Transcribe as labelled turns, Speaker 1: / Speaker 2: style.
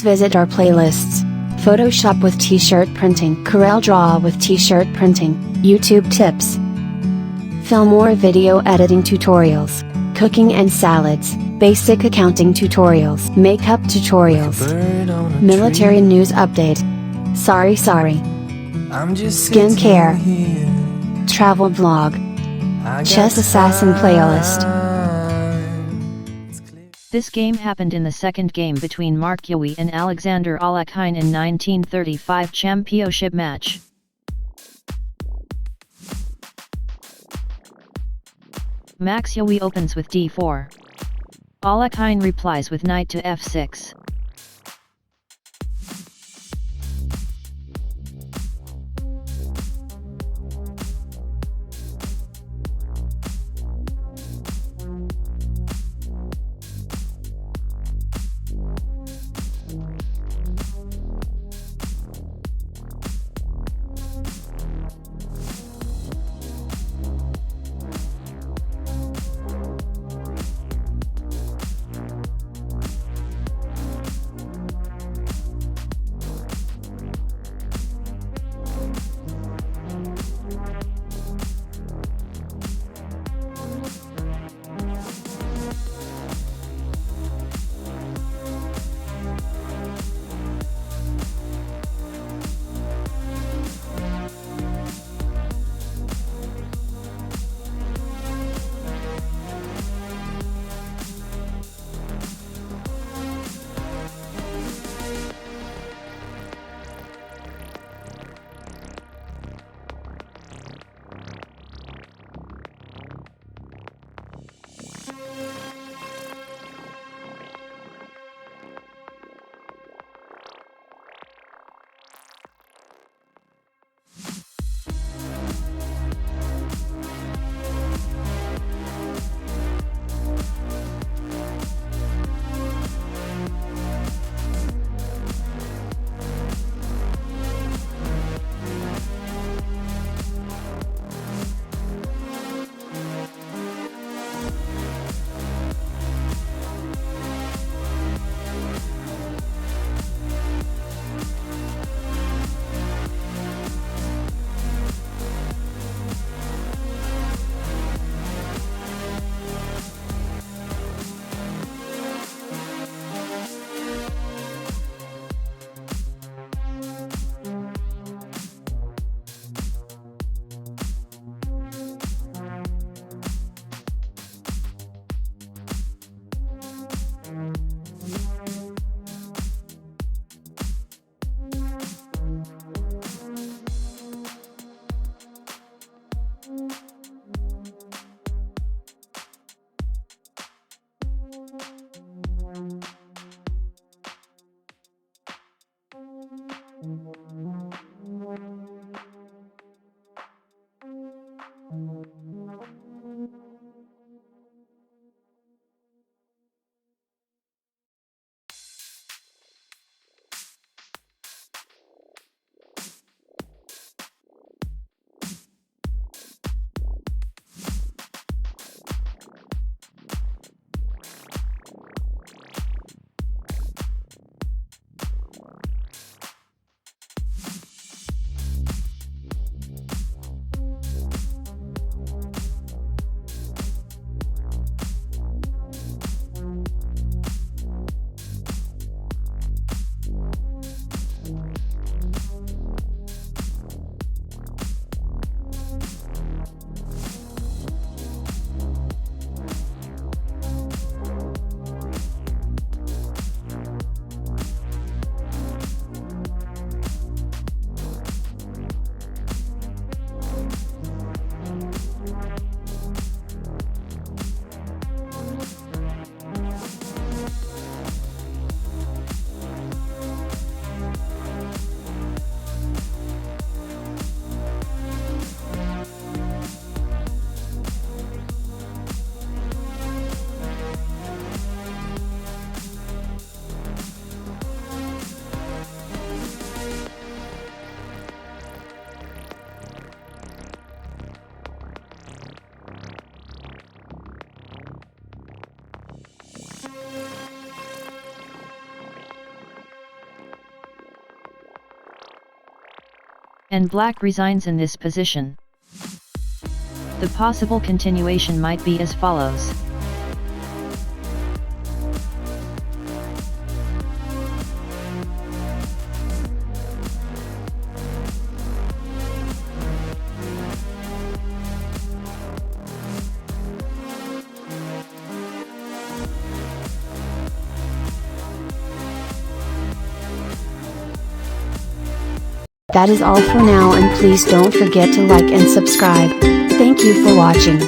Speaker 1: Please visit our playlists. Photoshop with t-shirt printing, Corel Draw with t-shirt printing, YouTube tips, film or video editing tutorials, cooking and salads, basic accounting tutorials, makeup tutorials, military news update. Sorry. Skincare, travel vlog, chess assassin playlist.
Speaker 2: This game happened in the second game between Mark Euwe and Alexander Alekhine in 1935 championship match. Max Euwe opens with d4. Alekhine replies with knight to f6. and black resigns in this position. The possible continuation might be as follows.
Speaker 1: That is all for now, and please don't forget to like and subscribe. Thank you for watching.